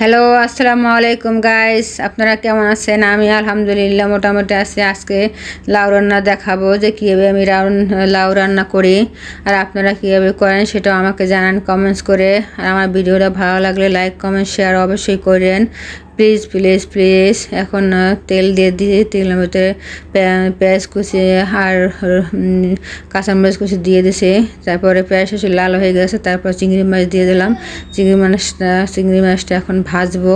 Hello, আসসালামু আলাইকুম guys. আপনারা কেমন আছেন? আমি আলহামদুলিল্লাহ মোটামুটি আছি। আজকে লাউ রান্না দেখাবো যে কীভাবে আমি লাউ রান্না করি, আর আপনারা কীভাবে করেন সেটাও আমাকে জানান কমেন্টস করে। আর আমার ভিডিওটা ভালো লাগলে লাইক কমেন্ট শেয়ার অবশ্যই করেন। Please please please. এখন তেল দিয়ে তেলের মধ্যে পেঁয়াজ কুচি আর কাঁচামরিচ কুচি দিয়ে দিছি। তারপরে পেঁয়াজ কুচি লাল হয়ে গেছে, তারপর চিংড়ি মাছ দিয়ে দিলাম। চিংড়ি মাছটা এখন ভাজবো,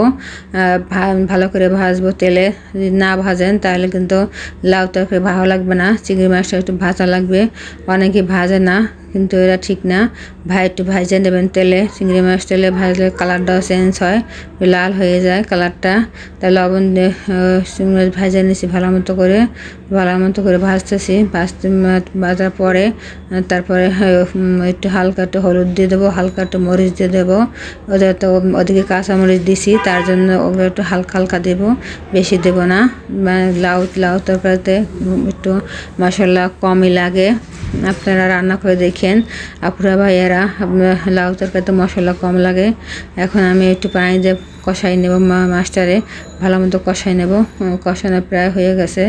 ভালো করে ভাজবো তেলে। যদি না ভাজেন তাহলে কিন্তু লাউ তরকারি ভালো লাগবে না। চিংড়ি মাছটা একটু ভাজা লাগবে, অনেকে ভাজে না, কিন্তু এরা ঠিক না। একটু ভাজে নেবেন তেলে। চিংড়ি মাছ তেলে ভাজলে কালারটাও চেঞ্জ হয়, লাল হয়ে যায় কালারটা। তাই লবণ দিয়ে চিংড়ি মাছ ভাজে নিয়েছি ভালো মতো করে ভাজতেছি। ভাজার পরে তারপরে একটু হালকা একটু হলুদ দিয়ে দেবো, হালকা একটু মরিচ দিয়ে দেবো। ওদের তো ওদিকে কাঁচামরিচ দিছি, তার জন্য ওগুলো একটু হালকা হালকা দেবো, বেশি দেবো না। লাউ তরকারিতে একটু মশলা কমই লাগে। আপনারা রান্না করে দেখেন আপুরা ভাইয়ারা, লাউ তরকারিতে মশলা কম লাগে। এখন আমি একটু পানি দিয়ে কষাই নেব, মাছটারে ভালো মতো কষাই নেব। কষানো প্রায় হয়ে গেছে।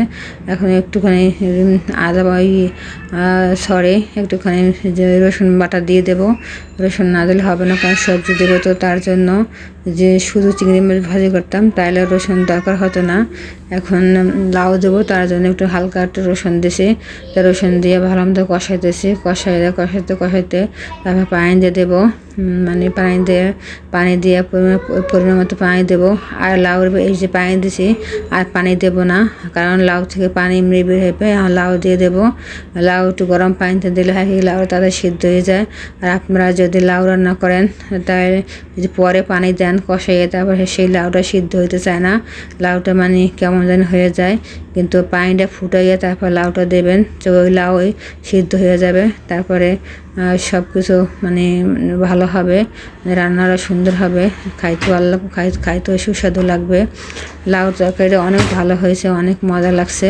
এখন একটুখানি একটুখানি রসুন বাটা দিয়ে দেবো। রসুন না দিলে হবে না, কারণ সবজি দেবো তো, তার জন্য। যে শুধু চিংড়ি মাছ ভাজি করতাম তাহলে রসুন দরকার হতো না। এখন লাউ দেবো, তার জন্য একটু হালকা একটু রসুন দিছি। তা রসুন দিয়ে ভালো মতো কষাইতেছি। কষাইতে তারপর পানি দিয়ে দেবো। পানি দিয়ে পরিমাণ মতো পানি দেবো। আর লাউর এই যে পানি দিছি আর পানি দেবো না, কারণ লাউ থেকে পানি এমনি বের হবে। লাউ দিয়ে দেবো। লাউ একটু গরম পানিতে দিলে হয় কি, লাউ তাদের সিদ্ধ হয়ে যায়। আর আপনারা যদি লাউ রান্না করেন তাহলে যদি পরে পানি দেন কষাইয়ে, তারপরে সেই লাউটা সিদ্ধ হইতে চায় না, লাউটা কেমন যেন হয়ে যায়। কিন্তু পানিটা ফুটাইয়ে তারপর লাউটা দেবেন, ওই লাউ সিদ্ধ হয়ে যাবে। তারপরে সব কিছু ভালো হবে, রান্নাটা সুন্দর হবে, খাইতেও সুস্বাদু লাগবে। লাউ তরকারিটা অনেক ভালো হয়েছে, অনেক মজা লাগছে।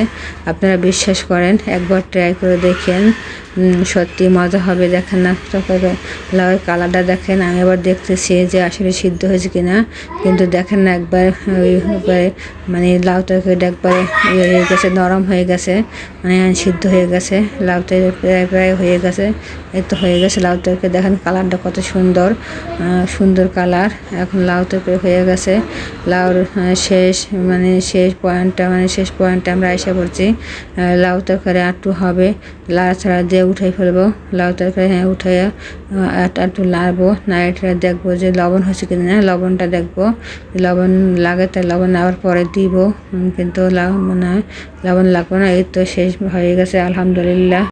আপনারা বিশ্বাস করেন, একবার ট্রাই করে দেখেন, সত্যি মজা হবে। দেখেন না তরকারি, লাউয়ের কালারটা দেখেন। আমি আবার দেখতেছি যে আসলে সিদ্ধ হয়েছে কিনা, কিন্তু দেখেন না একবার লাউ তরকারিটা একবারে হয়ে গেছে, নরম হয়ে গেছে, সিদ্ধ হয়ে গেছে। লাউটা প্রায় হয়ে গেছে, এই তো হয়ে গেছে লাউ তরকারি। দেখেন কালারটা কত সুন্দর কালার। এখন লাউ তরকারি হয়ে গেছে। লাউর শেষ পয়েন্টটা আমরা এসে পড়ছি। লাউ তরকারি একটু হবে, লাড়াছাড়া দিয়ে উঠাই ফেলবো লাউ তরকারি। উঠাইয়া একটু নাড়বো, নাড়িয়ে দেখবো যে লবণ হয়েছে কিনা। লবণটা দেখবো, লবণ লাগে তাই লবণ আবার পরে দিব, কিন্তু লবণ লাগবে না। এই তো শেষ হয়ে গেছে আলহামদুলিল্লাহ।